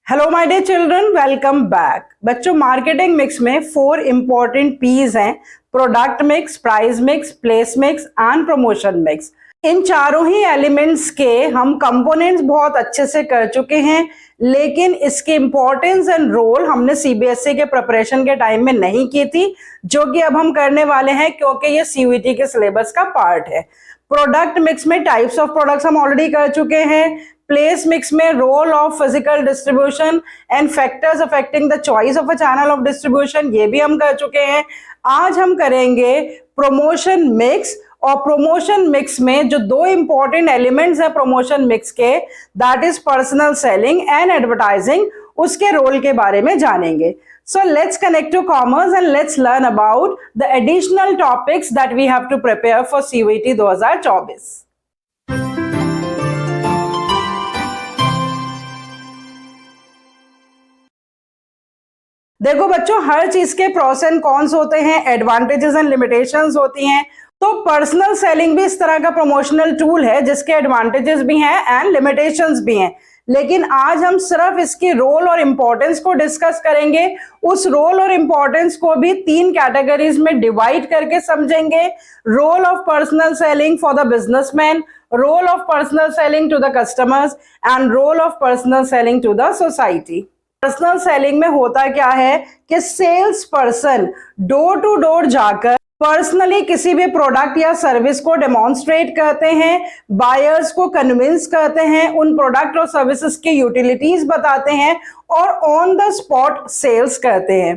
Hello my dear children, welcome back. बच्चों, marketing mix में 4 important Ps हैं: product mix, price mix, place mix and promotion mix. इन चारों ही elements के हम कंपोनेंट्स बहुत अच्छे से कर चुके हैं, लेकिन इसकी इंपॉर्टेंस एंड रोल हमने सीबीएसई के प्रिपरेशन के टाइम में नहीं की थी, जो कि अब हम करने वाले हैं क्योंकि ये सीयूईटी के सिलेबस का पार्ट है। प्रोडक्ट मिक्स में टाइप्स ऑफ प्रोडक्ट्स हम ऑलरेडी कर चुके हैं। प्लेस मिक्स में role of physical distribution and factors affecting the choice of a channel of distribution, ये भी हम कर चुके हैं। आज हम करेंगे प्रमोशन मिक्स, और प्रमोशन मिक्स में जो 2 इंपॉर्टेंट एलिमेंट्स हैं प्रमोशन मिक्स के, that is personal selling and advertising, उसके रोल के बारे में जानेंगे। So let's connect to commerce and let's learn about the additional topics that we have to prepare for CUET 2024. देखो बच्चों, हर चीज के प्रोस एंड कॉन्स होते हैं, एडवांटेजेस एंड लिमिटेशंस होती हैं। तो पर्सनल सेलिंग भी इस तरह का प्रमोशनल टूल है जिसके एडवांटेजेस भी हैं एंड लिमिटेशंस भी हैं, लेकिन आज हम सिर्फ इसकी रोल और इंपॉर्टेंस को डिस्कस करेंगे। उस रोल और इंपॉर्टेंस को भी 3 कैटेगरीज में डिवाइड करके समझेंगे: role of personal selling for the businessman, role of personal selling to the customers and role of personal selling to the society. Personal selling में होता क्या है कि sales person door to door जाकर personally किसी भी प्रोडक्ट या service को डेमोन्स्ट्रेट करते हैं, बायर्स को कन्विंस करते हैं, उन प्रोडक्ट और सर्विसेज की यूटिलिटीज बताते हैं और ऑन द स्पॉट सेल्स करते हैं।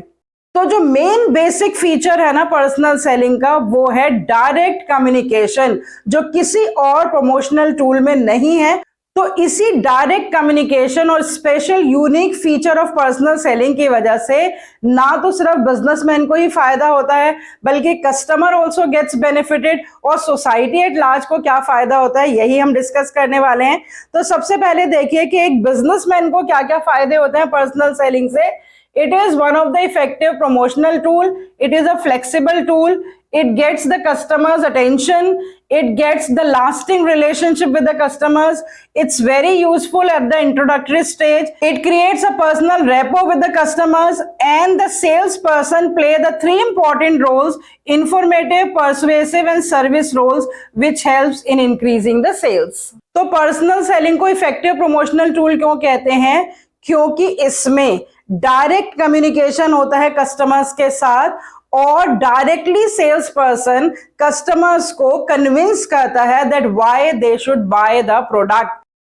तो जो मेन बेसिक फीचर है ना पर्सनल सेलिंग का, वो है डायरेक्ट कम्युनिकेशन, जो किसी और प्रमोशनल टूल में नहीं है। तो इसी डायरेक्ट कम्युनिकेशन और special unique feature of personal selling की वजह से ना तो सिर्फ बिजनेसमैन को ही फायदा होता है, बल्कि कस्टमर ऑल्सो गेट्स बेनिफिटेड, और सोसाइटी एट लार्ज को क्या फायदा होता है, यही हम डिस्कस करने वाले हैं। तो सबसे पहले देखिए कि एक बिजनेसमैन को क्या क्या फायदे होते हैं पर्सनल सेलिंग से। It is one of the effective promotional tool. It is a flexible tool. It gets the customer's attention. It gets the lasting relationship with the customers. It's very useful at the introductory stage. It creates a personal rapport with the customers, and the salesperson play the 3 important roles: informative, persuasive and service roles, which helps in increasing the sales. तो personal selling को effective promotional tool क्यों कहते हैं? क्योंकि इसमें direct communication होता है customers के साथ, और डायरेक्टली सेल्स पर्सन कस्टमर्स को कन्विंस करता है that why they should buy the product.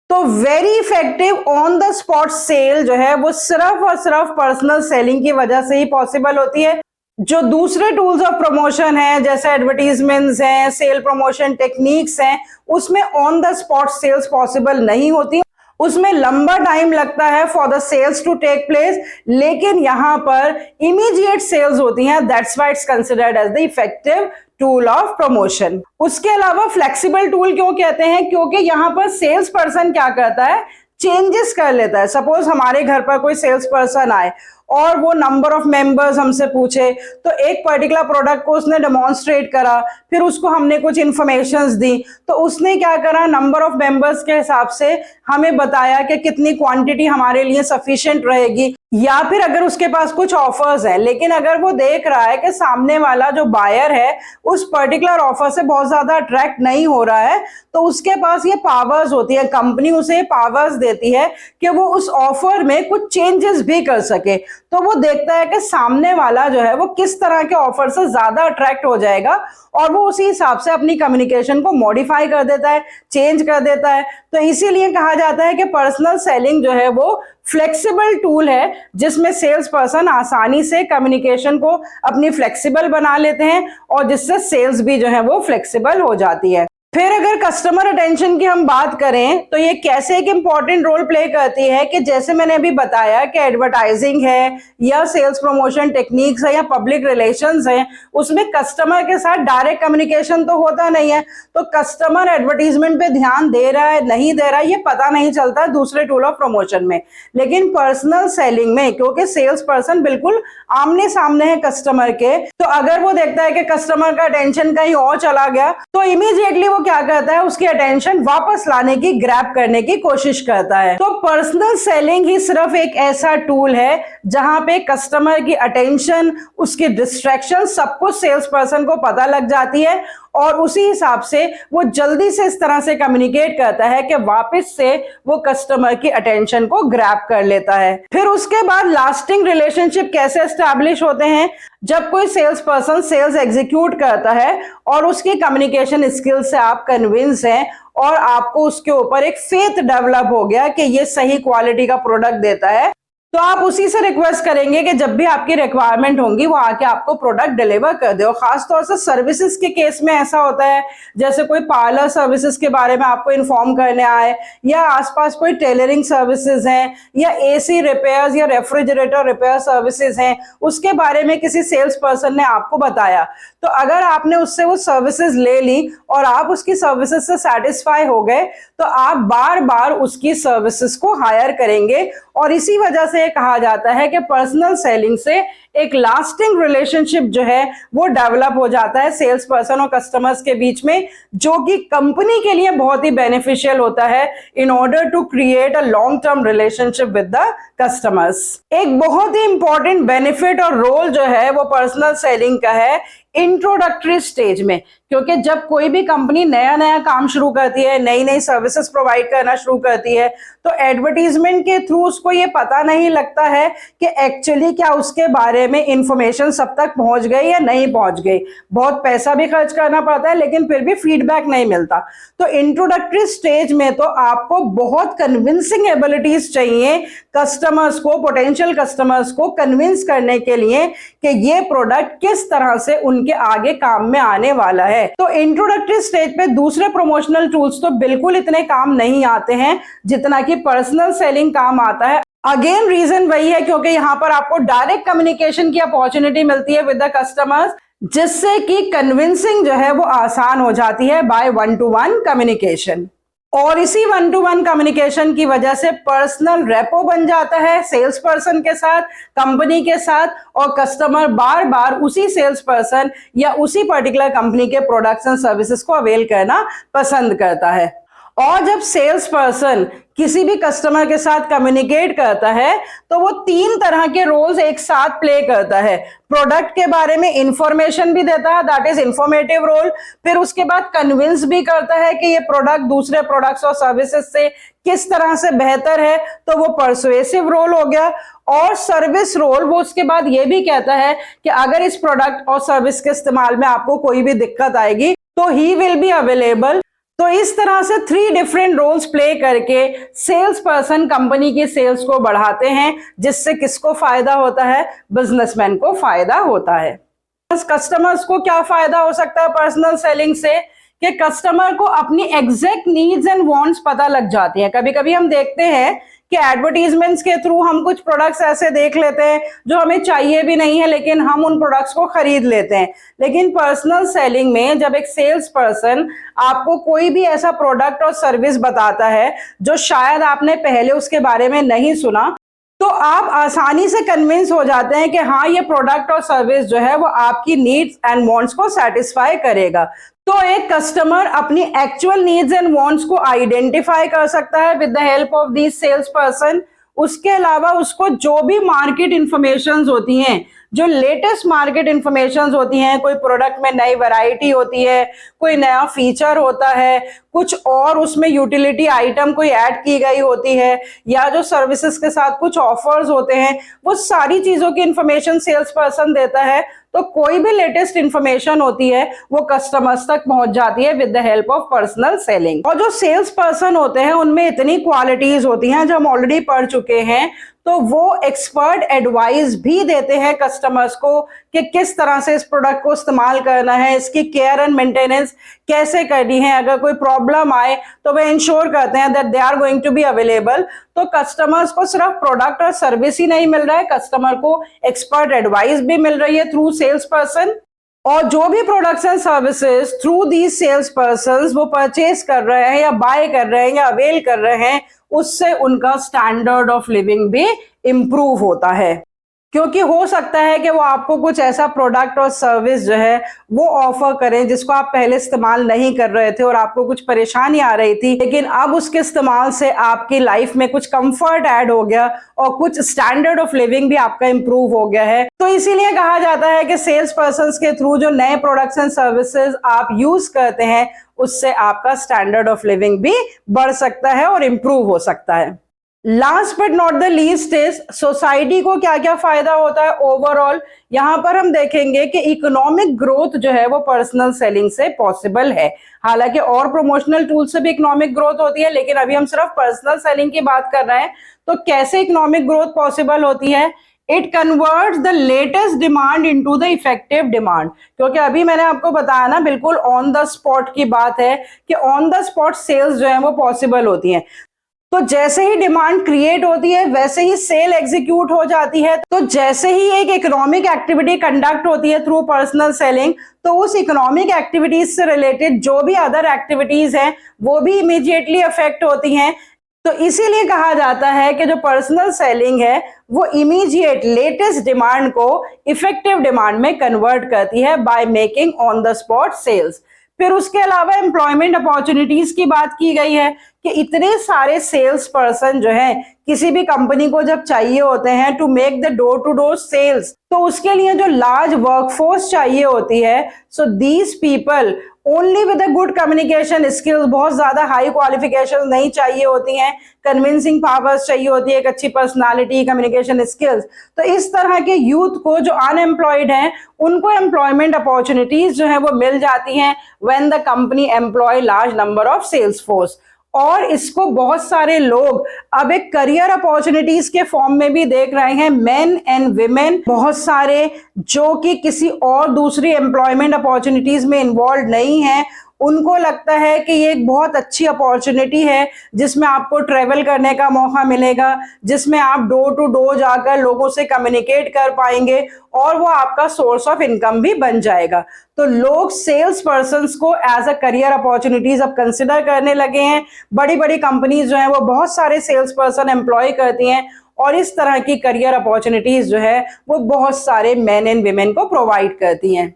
तो very effective on the spot sale जो है वो सिर्फ और सिर्फ पर्सनल सेलिंग की वजह से ही पॉसिबल होती है। जो दूसरे टूल्स ऑफ प्रमोशन हैं, जैसे एडवर्टीजमेंट्स हैं, सेल प्रमोशन टेक्निक्स हैं, उसमें on the spot sales possible नहीं होती, उसमें लंबा टाइम लगता है for the sales to take place, लेकिन यहां पर इमीडिएट सेल्स होती हैं। That's why it's considered as the effective tool of promotion. उसके अलावा फ्लेक्सिबल टूल क्यों कहते हैं? क्योंकि यहां पर सेल्स पर्सन क्या करता है, चेंजेस कर लेता है। सपोज हमारे घर पर कोई सेल्स पर्सन आए और वो नंबर ऑफ मेंबर्स हमसे पूछे, तो एक पर्टिकुलर प्रोडक्ट को उसने डेमोन्स्ट्रेट करा, फिर उसको हमने कुछ इंफॉर्मेशंस दी, तो उसने क्या करा, नंबर ऑफ मेंबर्स के हिसाब से हमें बताया कि कितनी क्वांटिटी हमारे लिए सफिशिएंट रहेगी, या फिर अगर उसके पास कुछ ऑफर्स है, लेकिन अगर वो देख रहा है कि सामने वाला जो बायर है उस पर्टिकुलर ऑफर से बहुत ज्यादा अट्रैक्ट नहीं हो रहा है, तो उसके पास ये पावर्स होती है, कंपनी उसे पावर्स देती है कि वो उस ऑफर में कुछ चेंजेस भी कर सके। तो वो देखता है कि सामने वाला जो है वो किस तरह के ऑफर से ज्यादा अट्रैक्ट हो जाएगा, और वो उसी हिसाब से अपनी कम्युनिकेशन को मॉडिफाई कर देता है, चेंज कर देता है। तो इसीलिए कहा जाता है कि पर्सनल सेलिंग जो है वो फ्लेक्सिबल टूल है, जिसमें सेल्स पर्सन आसानी से कम्युनिकेशन को अपनी फ्लेक्सिबल बना लेते हैं, और जिससे सेल्स भी जो है वो फ्लेक्सिबल हो जाती है। फिर अगर कस्टमर अटेंशन की हम बात करें तो ये कैसे एक इंपॉर्टेंट रोल प्ले करती है कि जैसे मैंने अभी बताया कि एडवर्टाइजिंग है या सेल्स प्रमोशन टेक्निक्स है या पब्लिक रिलेशंस है, उसमें कस्टमर के साथ डायरेक्ट कम्युनिकेशन तो होता नहीं है। तो कस्टमर एडवर्टीजमेंट पे ध्यान दे रहा है नहीं दे रहा है ये पता नहीं चलता दूसरे टूल ऑफ प्रमोशन में, लेकिन पर्सनल सेलिंग में क्योंकि सेल्स पर्सन बिल्कुल आमने सामने है कस्टमर के, तो अगर वो देखता है कि कस्टमर का अटेंशन कहीं और चला गया तो इमीडिएटली वो क्या करता है, उसकी अटेंशन वापस लाने की, ग्रैब करने की कोशिश करता है। तो पर्सनल सेलिंग ही सिर्फ एक ऐसा टूल है जहां पे कस्टमर की अटेंशन, उसकी डिस्ट्रैक्शन, सब कुछ सेल्स पर्सन को पता लग जाती है और उसी हिसाब से वो जल्दी से इस तरह से कम्युनिकेट करता है कि वापस से वो कस्टमर की अटेंशन को ग्रैब कर लेता है। फिर उसके बाद लास्टिंग रिलेशनशिप कैसे एस्टैब्लिश होते हैं, जब कोई सेल्स पर्सन सेल्स एग्जीक्यूट करता है और उसकी कम्युनिकेशन स्किल से आप कन्विंस हैं और आपको उसके ऊपर एक फेथ डेवलप हो गया कि ये सही क्वालिटी का प्रोडक्ट देता है, तो आप उसी से रिक्वेस्ट करेंगे कि जब भी आपकी रिक्वायरमेंट होंगी वो आके आपको प्रोडक्ट डिलीवर कर दे। और खासतौर से सर्विसेज के केस में ऐसा होता है, जैसे कोई पार्लर सर्विसेज के बारे में आपको इन्फॉर्म करने आए, या आसपास कोई टेलरिंग सर्विसेज हैं, या एसी रिपेयर्स या रेफ्रिजरेटर रिपेयर सर्विसेज हैं, उसके बारे में किसी सेल्स पर्सन ने आपको बताया, तो अगर आपने उससे वो सर्विसेज ले ली और आप उसकी सर्विसेज से सेटिस्फाई हो गए, तो आप बार बार उसकी सर्विसेज को हायर करेंगे। और इसी वजह से कहा जाता है कि पर्सनल सेलिंग से एक लास्टिंग रिलेशनशिप जो है वो डेवलप हो जाता है सेल्स पर्सन और कस्टमर्स के बीच में, जो कि कंपनी के लिए बहुत ही बेनिफिशियल होता है in order to create a long term relationship with the customers. एक बहुत ही इंपॉर्टेंट बेनिफिट और रोल जो है वो पर्सनल सेलिंग का है इंट्रोडक्टरी स्टेज में, क्योंकि जब कोई भी कंपनी नया नया काम शुरू करती है, नई नई सर्विसेज प्रोवाइड करना शुरू करती है, तो एडवर्टीजमेंट के थ्रू उसको ये पता नहीं लगता है कि एक्चुअली क्या उसके बारे में इंफॉर्मेशन सब तक पहुंच गई या नहीं पहुंच गई। बहुत पैसा भी खर्च करना पड़ता है लेकिन फिर भी फीडबैक नहीं मिलता। तो इंट्रोडक्टरी स्टेज में तो आपको बहुत कन्विंसिंग एबिलिटीज चाहिए कस्टमर्स को, पोटेंशियल कस्टमर्स को कन्विंस करने के लिए कि ये प्रोडक्ट किस तरह से उनके आगे काम में आने वाला है। तो इंट्रोडक्टरी स्टेज पे दूसरे प्रमोशनल टूल्स तो बिल्कुल इतने काम नहीं आते हैं जितना कि पर्सनल सेलिंग काम आता है। अगेन रीजन वही है क्योंकि यहां पर आपको डायरेक्ट कम्युनिकेशन की अपॉर्चुनिटी मिलती है विद द कस्टमर्स, जिससे कि कन्विंसिंग जो है वो आसान हो जाती है by one two one communication. और इसी वन टू वन कम्युनिकेशन की वजह से पर्सनल रेपो बन जाता है सेल्स पर्सन के साथ, कंपनी के साथ, और कस्टमर बार बार उसी सेल्स पर्सन या उसी पर्टिकुलर कंपनी के प्रोडक्ट्स एंड सर्विसेज को अवेल करना पसंद करता है। और जब सेल्स पर्सन किसी भी कस्टमर के साथ कम्युनिकेट करता है तो वो तीन तरह के रोल्स एक साथ प्ले करता है। प्रोडक्ट के बारे में इंफॉर्मेशन भी देता है, दैट इज इंफॉर्मेटिव रोल। फिर उसके बाद कन्विंस भी करता है कि ये प्रोडक्ट दूसरे प्रोडक्ट्स और सर्विसेज से किस तरह से बेहतर है, तो वो परसुएसिव रोल हो गया। और सर्विस रोल, वो उसके बाद ये भी कहता है कि अगर इस प्रोडक्ट और सर्विस के इस्तेमाल में आपको कोई भी दिक्कत आएगी तो ही विल बी अवेलेबल। तो इस तरह से 3 डिफरेंट रोल्स प्ले करके सेल्स पर्सन कंपनी की सेल्स को बढ़ाते हैं, जिससे किसको फायदा होता है? बिजनेसमैन को फायदा होता है। कस्टमर्स को क्या फायदा हो सकता है पर्सनल सेलिंग से? कि कस्टमर को अपनी एग्जैक्ट नीड्स एंड वांट्स पता लग जाती है। कभी कभी हम देखते हैं कि एडवर्टीजमेंट्स के थ्रू हम कुछ प्रोडक्ट्स ऐसे देख लेते हैं जो हमें चाहिए भी नहीं है, लेकिन हम उन प्रोडक्ट्स को खरीद लेते हैं। लेकिन पर्सनल सेलिंग में जब एक सेल्स पर्सन आपको कोई भी ऐसा प्रोडक्ट और सर्विस बताता है जो शायद आपने पहले उसके बारे में नहीं सुना, तो आप आसानी से कन्विंस हो जाते हैं कि हाँ, ये प्रोडक्ट और सर्विस जो है वो आपकी नीड्स एंड वांट्स को सेटिस्फाई करेगा। तो एक कस्टमर अपनी एक्चुअल नीड्स एंड वांट्स को आइडेंटिफाई कर सकता है with the help of this sales person. उसके अलावा उसको जो भी मार्केट इंफॉर्मेशंस होती हैं, जो लेटेस्ट मार्केट इंफॉर्मेशंस होती हैं, कोई प्रोडक्ट में नई वैरायटी होती है, कोई नया फीचर होता है, कुछ और उसमें यूटिलिटी आइटम कोई ऐड की गई होती है, या जो सर्विसेज के साथ कुछ ऑफर्स होते हैं, वो सारी चीजों की इंफॉर्मेशन सेल्स पर्सन देता है। तो कोई भी लेटेस्ट इंफॉर्मेशन होती है वो कस्टमर्स तक पहुंच जाती है with the help of personal selling. और जो सेल्स पर्सन होते हैं उनमें इतनी क्वालिटीज होती हैं जो हम ऑलरेडी पढ़ चुके हैं, तो वो एक्सपर्ट एडवाइस भी देते हैं कस्टमर्स को कि किस तरह से इस प्रोडक्ट को इस्तेमाल करना है, इसकी केयर एंड मेंटेनेंस कैसे करनी है, अगर कोई प्रॉब्लम आए तो वे इंश्योर करते हैं that they are going to be available. तो कस्टमर्स को सिर्फ प्रोडक्ट और सर्विस ही नहीं मिल रहा है, कस्टमर को एक्सपर्ट एडवाइस भी मिल रही है थ्रू सेल्स पर्सन। और जो भी products and services through these cells persons वो परचेज कर रहे हैं या बाय कर रहे हैं या अवेल कर रहे हैं, उससे उनका स्टैंडर्ड ऑफ लिविंग भी इंप्रूव होता है। क्योंकि हो सकता है कि वो आपको कुछ ऐसा प्रोडक्ट और सर्विस जो है वो ऑफर करें जिसको आप पहले इस्तेमाल नहीं कर रहे थे और आपको कुछ परेशानी आ रही थी, लेकिन अब उसके इस्तेमाल से आपकी लाइफ में कुछ कंफर्ट ऐड हो गया और कुछ स्टैंडर्ड ऑफ लिविंग भी आपका इंप्रूव हो गया है। तो इसीलिए कहा जाता है कि सेल्स पर्सन के थ्रू जो नए प्रोडक्ट्स एंड सर्विसेज आप यूज करते हैं उससे आपका स्टैंडर्ड ऑफ लिविंग भी बढ़ सकता है और इंप्रूव हो सकता है। Last but not the least is society को क्या क्या फायदा होता है ओवरऑल। यहाँ पर हम देखेंगे कि इकोनॉमिक ग्रोथ जो है वो पर्सनल सेलिंग से पॉसिबल है। हालांकि और प्रमोशनल टूल से भी इकोनॉमिक ग्रोथ होती है, लेकिन अभी हम सिर्फ पर्सनल सेलिंग की बात कर रहे हैं। तो कैसे इकोनॉमिक ग्रोथ पॉसिबल होती है? It converts the latest demand into the effective demand. क्योंकि अभी मैंने आपको बताया ना, बिल्कुल ऑन द स्पॉट की बात है कि ऑन द स्पॉट सेल्स जो है वो पॉसिबल होती हैं। तो जैसे ही डिमांड क्रिएट होती है वैसे ही सेल एग्जीक्यूट हो जाती है। तो जैसे ही एक इकोनॉमिक एक्टिविटी कंडक्ट होती है थ्रू पर्सनल सेलिंग, तो उस इकोनॉमिक एक्टिविटीज से रिलेटेड जो भी अदर एक्टिविटीज हैं वो भी इमीडिएटली अफेक्ट होती हैं। तो इसीलिए कहा जाता है कि जो पर्सनल सेलिंग है वो इमीडिएट लेटेस्ट डिमांड को इफेक्टिव डिमांड में कन्वर्ट करती है by making on the spot sales. फिर उसके अलावा एम्प्लॉयमेंट अपॉर्चुनिटीज की बात की गई है कि इतने सारे सेल्स पर्सन जो है किसी भी कंपनी को जब चाहिए होते हैं to make the door to door sales, तो उसके लिए जो लार्ज वर्कफोर्स चाहिए होती है, so these people only with a good communication skills, बहुत ज्यादा हाई क्वालिफिकेशन नहीं चाहिए होती हैं, कन्विंसिंग पावर्स चाहिए होती है, एक अच्छी पर्सनालिटी, कम्युनिकेशन स्किल्स। तो इस तरह के यूथ को जो अनएम्प्लॉयड हैं उनको एम्प्लॉयमेंट अपॉर्चुनिटीज जो है वो मिल जाती हैं when the company employ large number of sales force. और इसको बहुत सारे लोग अब एक करियर अपॉर्चुनिटीज के फॉर्म में भी देख रहे हैं। मेन एंड विमेन बहुत सारे जो कि किसी और दूसरी एम्प्लॉयमेंट अपॉर्चुनिटीज में इन्वॉल्व नहीं है, उनको लगता है कि ये एक बहुत अच्छी अपॉर्चुनिटी है जिसमें आपको ट्रेवल करने का मौका मिलेगा, जिसमें आप डोर टू डोर जाकर लोगों से कम्युनिकेट कर पाएंगे और वो आपका सोर्स ऑफ इनकम भी बन जाएगा। तो लोग सेल्स पर्सन्स को एज अ करियर अपॉर्चुनिटीज अब कंसिडर करने लगे हैं। बड़ी बड़ी कंपनीज जो है वो बहुत सारे सेल्स पर्सन एम्प्लॉय करती हैं और इस तरह की करियर अपॉर्चुनिटीज जो है वो बहुत सारे मेन एंड विमेन को प्रोवाइड करती हैं।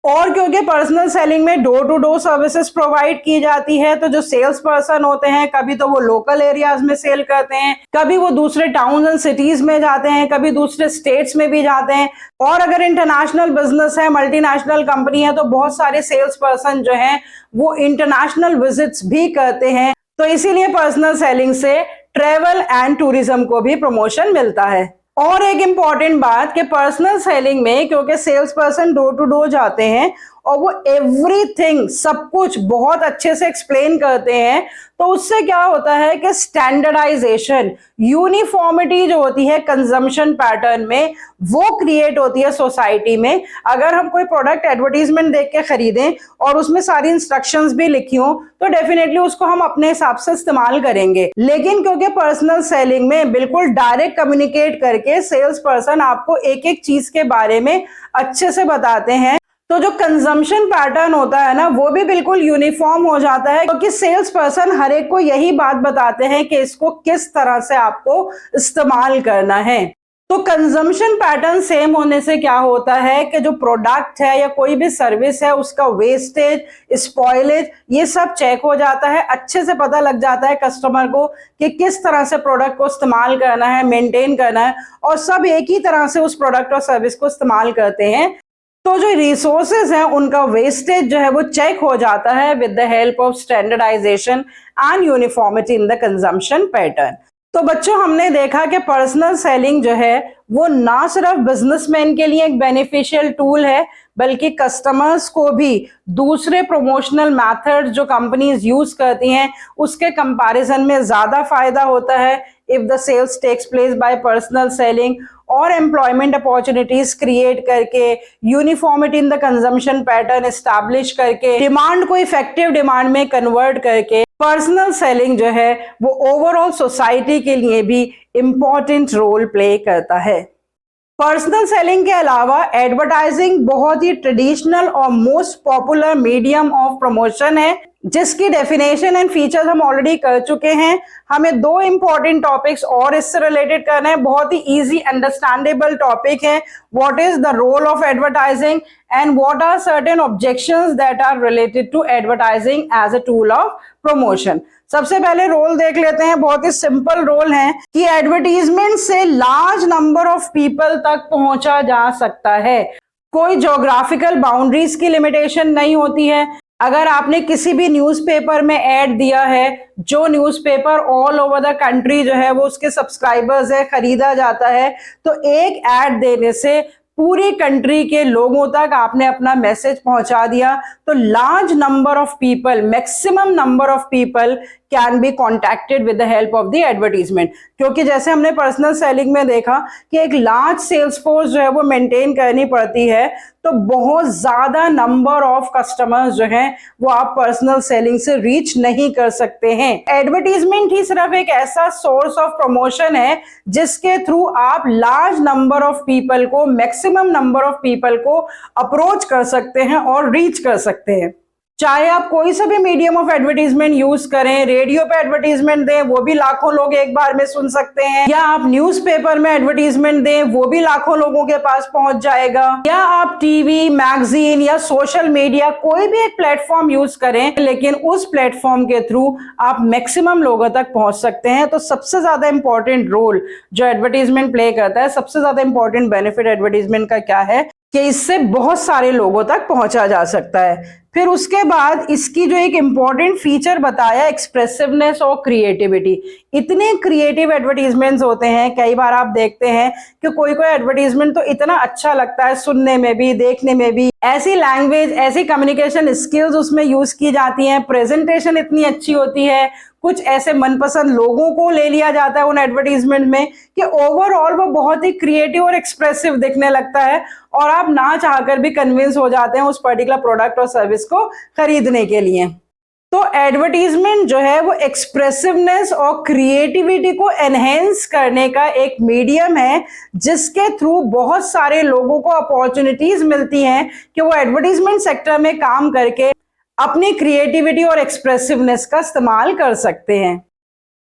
और क्योंकि पर्सनल सेलिंग में door to door services provide की जाती है, तो जो सेल्स पर्सन होते हैं कभी तो वो लोकल एरियाज में सेल करते हैं, कभी वो दूसरे टाउन एंड सिटीज में जाते हैं, कभी दूसरे स्टेट्स में भी जाते हैं। और अगर इंटरनेशनल बिजनेस है, मल्टीनेशनल कंपनी है, तो बहुत सारे सेल्स पर्सन जो हैं वो इंटरनेशनल विजिट्स भी करते हैं। तो इसीलिए पर्सनल सेलिंग से ट्रेवल एंड टूरिज्म को भी प्रमोशन मिलता है। और एक इंपॉर्टेंट बात कि पर्सनल सेलिंग में क्योंकि sales person door to door जाते हैं और वो एवरीथिंग सब कुछ बहुत अच्छे से एक्सप्लेन करते हैं, तो उससे क्या होता है कि स्टैंडर्डाइजेशन, यूनिफॉर्मिटी जो होती है कंजम्पशन पैटर्न में, वो क्रिएट होती है सोसाइटी में। अगर हम कोई प्रोडक्ट एडवर्टीजमेंट देख के खरीदें और उसमें सारी इंस्ट्रक्शंस भी लिखी हो तो डेफिनेटली उसको हम अपने हिसाब से इस्तेमाल करेंगे। लेकिन क्योंकि पर्सनल सेलिंग में बिल्कुल डायरेक्ट कम्युनिकेट करके सेल्स पर्सन आपको एक एक चीज के बारे में अच्छे से बताते हैं, तो जो कंजम्पशन पैटर्न होता है ना वो भी बिल्कुल यूनिफॉर्म हो जाता है, क्योंकि सेल्स पर्सन हर एक को यही बात बताते हैं कि इसको किस तरह से आपको इस्तेमाल करना है। तो कंजम्पशन पैटर्न सेम होने से क्या होता है कि जो प्रोडक्ट है या कोई भी सर्विस है उसका वेस्टेज, स्पॉइलेज, ये सब चेक हो जाता है। अच्छे से पता लग जाता है कस्टमर को कि किस तरह से प्रोडक्ट को इस्तेमाल करना है, मेंटेन करना है, और सब एक ही तरह से उस प्रोडक्ट और सर्विस को इस्तेमाल करते हैं। तो जो रिसोर्सेज हैं उनका वेस्टेज जो है वो चेक हो जाता है with the help of standardisation and uniformity in the consumption pattern. तो बच्चों हमने देखा कि पर्सनल सेलिंग जो है वो ना सिर्फ बिजनेसमैन के लिए एक बेनिफिशियल टूल है, बल्कि कस्टमर्स को भी दूसरे प्रमोशनल मेथड जो कंपनीज यूज करती हैं उसके कंपैरिजन में ज्यादा फायदा होता है if the sales takes place by personal selling. और एम्प्लॉयमेंट अपॉर्चुनिटीज क्रिएट करके, uniformity in the consumption pattern establish करके, डिमांड को इफेक्टिव डिमांड में कन्वर्ट करके पर्सनल सेलिंग जो है वो ओवरऑल सोसाइटी के लिए भी इंपॉर्टेंट रोल प्ले करता है। पर्सनल सेलिंग के अलावा एडवर्टाइजिंग बहुत ही ट्रेडिशनल और most popular medium of promotion है। जिसकी डेफिनेशन एंड फीचर्स हम ऑलरेडी कर चुके हैं। हमें दो इंपॉर्टेंट टॉपिक्स और इससे रिलेटेड करना है, बहुत ही इजी अंडरस्टैंडेबल टॉपिक है। What is the role of advertising and what are certain objections that are related to advertising as a tool of promotion. सबसे पहले रोल देख लेते हैं, बहुत ही सिंपल रोल है कि एडवर्टीजमेंट से लार्ज नंबर ऑफ पीपल तक पहुंचा जा सकता है। कोई ज्योग्राफिकल बाउंड्रीज की लिमिटेशन नहीं होती है। अगर आपने किसी भी न्यूज़पेपर में ऐड दिया है, जो newspaper all over the country जो है वो उसके सब्सक्राइबर्स है, खरीदा जाता है, तो एक ऐड देने से पूरी कंट्री के लोगों तक आपने अपना मैसेज पहुंचा दिया, तो large number of people, maximum number of people can be contacted with the help of the advertisement. क्योंकि जैसे हमने पर्सनल सेलिंग में देखा कि एक लार्ज सेल्स फोर्स जो है वो मेंटेन करनी पड़ती है, तो बहुत ज्यादा नंबर ऑफ कस्टमर्स जो हैं वो आप पर्सनल सेलिंग से रीच नहीं कर सकते हैं। एडवर्टीजमेंट ही सिर्फ एक ऐसा सोर्स ऑफ प्रमोशन है जिसके थ्रू आप लार्ज नंबर ऑफ पीपल को, मैक्सिमम नंबर ऑफ पीपल को अप्रोच कर सकते हैं और रीच कर सकते हैं। चाहे आप कोई सा भी मीडियम ऑफ एडवर्टीजमेंट यूज करें, रेडियो पे एडवर्टीजमेंट दें, वो भी लाखों लोग एक बार में सुन सकते हैं, या आप न्यूज़पेपर में एडवर्टीजमेंट दें, वो भी लाखों लोगों के पास पहुंच जाएगा, या आप टीवी, मैगजीन या सोशल मीडिया, कोई भी एक प्लेटफॉर्म यूज करें, लेकिन उस प्लेटफॉर्म के थ्रू आप मैक्सिमम लोगों तक पहुंच सकते हैं। तो सबसे ज्यादा इंपॉर्टेंट रोल जो एडवर्टीजमेंट प्ले करता है, सबसे ज्यादा इंपॉर्टेंट बेनिफिट एडवर्टीजमेंट का क्या है कि इससे बहुत सारे लोगों तक पहुंचा जा सकता है। फिर उसके बाद इसकी जो एक इंपॉर्टेंट फीचर बताया, एक्सप्रेसिवनेस और क्रिएटिविटी। इतने क्रिएटिव एडवर्टीजमेंट्स होते हैं, कई बार आप देखते हैं कि कोई कोई एडवर्टीजमेंट तो इतना अच्छा लगता है सुनने में भी, देखने में भी, ऐसी लैंग्वेज, ऐसी कम्युनिकेशन स्किल्स उसमें यूज की जाती हैं, प्रेजेंटेशन इतनी अच्छी होती है, कुछ ऐसे मनपसंद लोगों को ले लिया जाता है उन एडवर्टीजमेंट में कि ओवरऑल वो बहुत ही क्रिएटिव और एक्सप्रेसिव दिखने लगता है और आप ना चाहकर भी कन्विंस हो जाते हैं उस पर्टिकुलर प्रोडक्ट और सर्विस को खरीदने के लिए। तो एडवर्टीजमेंट जो है वो एक्सप्रेसिवनेस और क्रिएटिविटी को एनहेंस करने का एक मीडियम है, जिसके थ्रू बहुत सारे लोगों को अपॉर्चुनिटीज मिलती हैं कि वो एडवर्टीजमेंट सेक्टर में काम करके अपनी क्रिएटिविटी और एक्सप्रेसिवनेस का इस्तेमाल कर सकते हैं।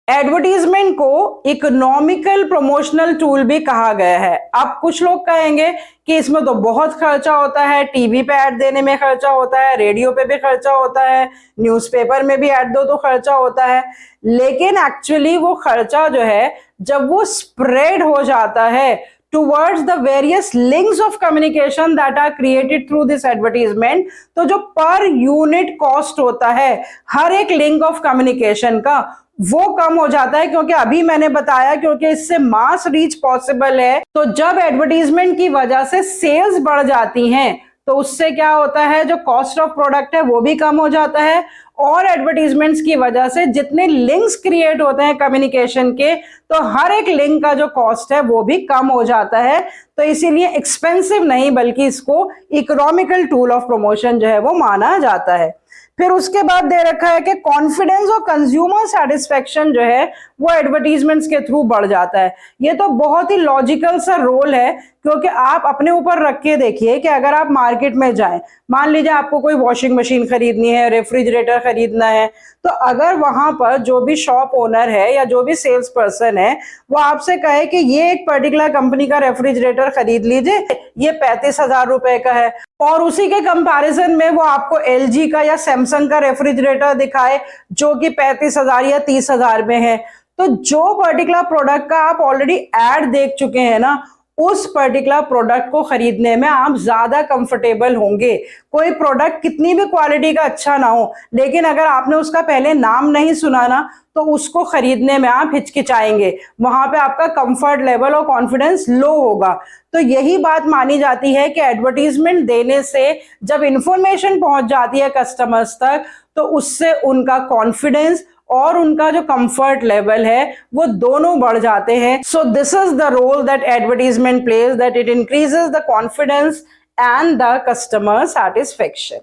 एडवर्टीजमेंट को इकोनॉमिकल प्रमोशनल टूल भी कहा गया है। अब कुछ लोग कहेंगे कि इसमें तो बहुत खर्चा होता है, टीवी पे ऐड देने में खर्चा होता है, रेडियो पे भी खर्चा होता है, न्यूज़पेपर में भी ऐड दो तो खर्चा होता है, लेकिन एक्चुअली वो खर्चा जो है जब वो स्प्रेड हो जाता है towards the various links of communication that are created through this advertisement, तो जो पर यूनिट कॉस्ट होता है हर एक लिंक ऑफ कम्युनिकेशन का, वो कम हो जाता है। क्योंकि अभी मैंने बताया, क्योंकि इससे मास रीच पॉसिबल है, तो जब एडवर्टीजमेंट की वजह से सेल्स बढ़ जाती हैं तो उससे क्या होता है, जो कॉस्ट ऑफ प्रोडक्ट है वो भी कम हो जाता है, और एडवर्टीजमेंट्स की वजह से जितने लिंक्स क्रिएट होते हैं कम्युनिकेशन के, तो हर एक लिंक का जो कॉस्ट है वो भी कम हो जाता है। तो इसीलिए एक्सपेंसिव नहीं बल्कि इसको इकोनॉमिकल टूल ऑफ प्रमोशन जो है वो माना जाता है। फिर उसके बाद दे रखा है कि कॉन्फिडेंस और कंज्यूमर सेटिस्फेक्शन जो है वो एडवर्टीजमेंट्स के थ्रू बढ़ जाता है। ये तो बहुत ही लॉजिकल सा रोल है, क्योंकि आप अपने ऊपर रख के देखिए कि अगर आप मार्केट में जाएं, मान लीजिए आपको कोई वॉशिंग मशीन खरीदनी है, रेफ्रिजरेटर खरीदना है, तो अगर वहां पर जो भी शॉप ओनर है या जो भी सेल्स पर्सन है वो आपसे कहे कि ये एक पर्टिकुलर कंपनी का रेफ्रिजरेटर खरीद लीजिए, ये 35,000 रुपए का है, और उसी के कंपैरिजन में वो आपको LG का या सैमसंग का रेफ्रिजरेटर दिखाए जो कि 35,000 या 30,000 में है, तो जो पर्टिकुलर प्रोडक्ट का आप ऑलरेडी एड देख चुके हैं ना, उस पर्टिकुलर प्रोडक्ट को खरीदने में आप ज्यादा कंफर्टेबल होंगे। कोई प्रोडक्ट कितनी भी क्वालिटी का अच्छा ना हो, लेकिन अगर आपने उसका पहले नाम नहीं सुना ना, तो उसको खरीदने में आप हिचकिचाएंगे, वहां पे आपका कंफर्ट लेवल और कॉन्फिडेंस लो होगा। तो यही बात मानी जाती है कि एडवर्टीजमेंट देने से जब इंफॉर्मेशन पहुंच जाती है कस्टमर्स तक, तो उससे उनका कॉन्फिडेंस और उनका जो कंफर्ट लेवल है वो दोनों बढ़ जाते हैं। So this is the role that advertisement plays, that it increases the confidence and the customer satisfaction.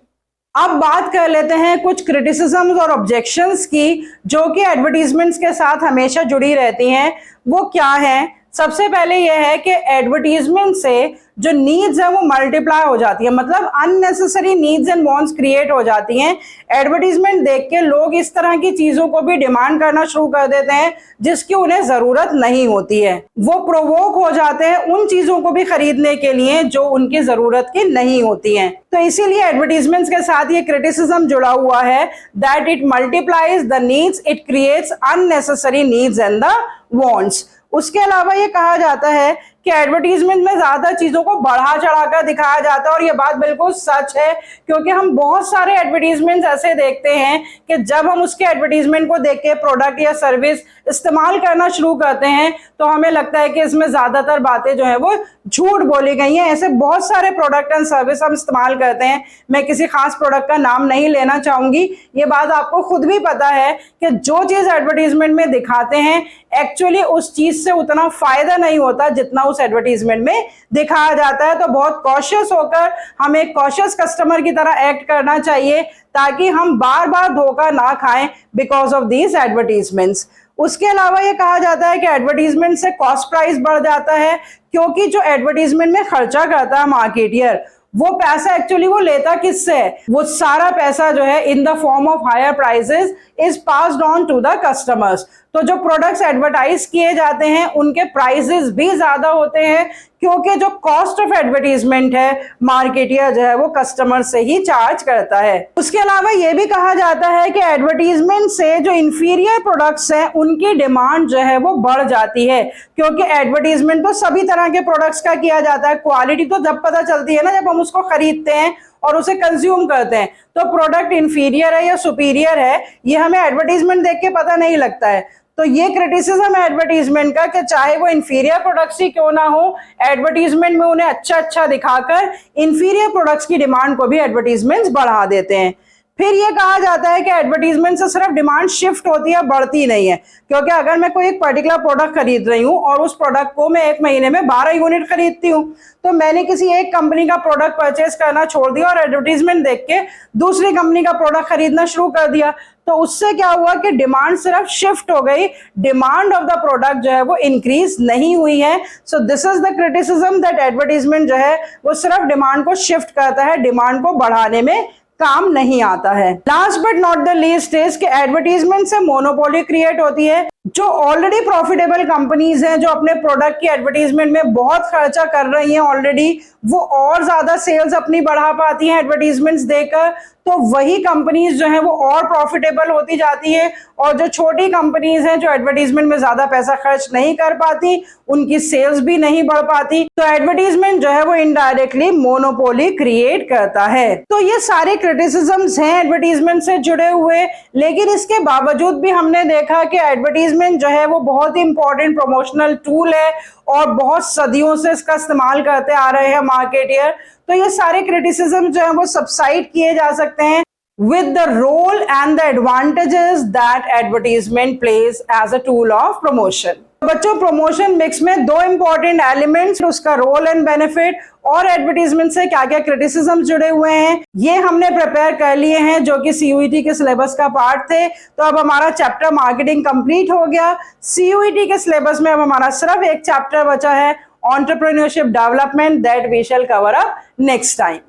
अब बात कर लेते हैं कुछ क्रिटिसिज्म्स और ऑब्जेक्शंस की, जो कि एडवर्टीजमेंट्स के साथ हमेशा जुड़ी रहती हैं। वो क्या है? सबसे पहले यह है कि एडवर्टीजमेंट से जो नीड्स है वो मल्टीप्लाई हो जाती है, मतलब unnecessary needs and wants create हो जाती हैं। एडवर्टीजमेंट देख के लोग इस तरह की चीजों को भी डिमांड करना शुरू कर देते हैं जिसकी उन्हें जरूरत नहीं होती है। वो प्रोवोक हो जाते हैं उन चीजों को भी खरीदने के लिए जो उनकी जरूरत की नहीं होती हैं। तो इसीलिए एडवर्टीजमेंट्स के साथ ये क्रिटिसिज्म जुड़ा हुआ है that it multiplies the needs, it creates unnecessary needs and the wants. उसके अलावा ये कहा जाता है कि एडवर्टीजमेंट में ज्यादा चीजों को बढ़ा चढ़ाकर दिखाया जाता है, और ये बात बिल्कुल सच है, क्योंकि हम बहुत सारे एडवर्टीजमेंट्स ऐसे देखते हैं कि जब हम उसके एडवर्टीजमेंट को देख के प्रोडक्ट या सर्विस इस्तेमाल करना शुरू करते हैं तो हमें लगता है कि इसमें ज्यादातर बातें जो है वो झूठ बोली गई हैं। ऐसे बहुत सारे प्रोडक्ट एंड सर्विस हम इस्तेमाल करते हैं, मैं किसी खास प्रोडक्ट का नाम नहीं लेना चाहूंगी, ये बात आपको खुद भी पता है कि जो चीज एडवर्टीजमेंट में दिखाते हैं एक्चुअली उस चीज से उतना फायदा नहीं होता जितना उस एडवर्टीजमेंट में दिखाया जाता है। तो बहुत कॉशियस होकर हमें एक कॉशियस कस्टमर की तरह एक्ट करना चाहिए ताकि हम बार बार धोखा ना खाएं बिकॉज ऑफ दीज एडवर्टीजमेंट्स। उसके अलावा ये कहा जाता है कि एडवर्टीजमेंट से कॉस्ट प्राइस बढ़ जाता है, क्योंकि जो एडवर्टीजमेंट में खर्चा करता है मार्केटियर वो पैसा एक्चुअली वो लेता किससे है, वो सारा पैसा जो है in the form of higher prices is passed on to the customers. तो जो प्रोडक्ट्स एडवर्टाइज किए जाते हैं उनके प्राइसेस भी ज्यादा होते हैं, क्योंकि जो कॉस्ट ऑफ एडवर्टीजमेंट है मार्केटियर जो है वो कस्टमर से ही चार्ज करता है। उसके अलावा ये भी कहा जाता है कि एडवर्टीजमेंट से जो इंफीरियर प्रोडक्ट्स हैं उनकी डिमांड जो है वो बढ़ जाती है, क्योंकि एडवर्टीजमेंट तो सभी तरह के प्रोडक्ट्स का किया जाता है। क्वालिटी तो जब पता चलती है ना जब हम उसको खरीदते हैं और उसे कंज्यूम करते हैं। तो प्रोडक्ट इंफीरियर है या सुपीरियर है ये हमें एडवर्टीजमेंट देख के पता नहीं लगता है। तो ये क्रिटिसिज्म है एडवर्टीजमेंट का कि चाहे वो इंफीरियर प्रोडक्ट्स ही क्यों ना हो, एडवर्टीजमेंट में उन्हें अच्छा अच्छा दिखाकर इंफीरियर प्रोडक्ट्स की डिमांड को भी एडवर्टीजमेंट्स बढ़ा देते हैं। फिर ये कहा जाता है कि एडवर्टीजमेंट से सिर्फ डिमांड शिफ्ट होती है, बढ़ती नहीं है, क्योंकि अगर मैं कोई एक पर्टिकुलर प्रोडक्ट खरीद रही हूँ और उस प्रोडक्ट को मैं एक महीने में 12 यूनिट खरीदती हूँ, तो मैंने किसी एक कंपनी का प्रोडक्ट परचेज करना छोड़ दिया और एडवर्टीजमेंट देख के दूसरी कंपनी का प्रोडक्ट खरीदना शुरू कर दिया, तो उससे क्या हुआ कि डिमांड सिर्फ शिफ्ट हो गई, डिमांड ऑफ द प्रोडक्ट जो है वो इंक्रीज नहीं हुई है। सो this is the criticism that advertisement जो है वो सिर्फ डिमांड को शिफ्ट करता है, डिमांड को बढ़ाने में काम नहीं आता है। Last but not the least is कि एडवर्टीजमेंट से मोनोपोली क्रिएट होती है। जो ऑलरेडी प्रॉफिटेबल कंपनीज हैं जो अपने प्रोडक्ट की एडवर्टीजमेंट में बहुत खर्चा कर रही हैं ऑलरेडी, वो और ज्यादा सेल्स अपनी बढ़ा पाती हैं एडवर्टीजमेंट्स देकर, तो वही कंपनीज जो हैं वो और प्रॉफिटेबल होती जाती है, और जो छोटी कंपनीज हैं जो एडवर्टीजमेंट में ज्यादा पैसा खर्च नहीं कर पाती उनकी सेल्स भी नहीं बढ़ पाती। तो एडवर्टीजमेंट जो है वो इनडायरेक्टली मोनोपोली क्रिएट करता है। तो ये सारे क्रिटिसिजम्स हैं एडवर्टीजमेंट से जुड़े हुए, लेकिन इसके बावजूद भी हमने देखा कि एडवर्टीजमेंट जो है वो बहुत ही इंपॉर्टेंट प्रमोशनल टूल है और बहुत सदियों से इसका इस्तेमाल करते आ रहे हैं मार्केटियर। तो ये सारे क्रिटिसिज्म जो है वो सबसाइड किए जा सकते हैं with the role and the advantages that advertisement plays as a tool of promotion। बच्चों, प्रमोशन मिक्स में दो इंपॉर्टेंट एलिमेंट्स, उसका रोल एंड बेनिफिट और एडवर्टीजमेंट से क्या क्या क्रिटिसिज्म जुड़े हुए हैं, ये हमने प्रिपेयर कर लिए हैं जो कि सीयूईटी के सिलेबस का पार्ट थे। तो अब हमारा चैप्टर मार्केटिंग कंप्लीट हो गया। सीयूईटी के सिलेबस में अब हमारा सिर्फ एक चैप्टर बचा है, entrepreneurship development, that we shall cover up next time.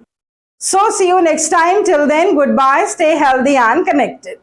So see you next time. Till then, goodbye. Stay healthy and connected.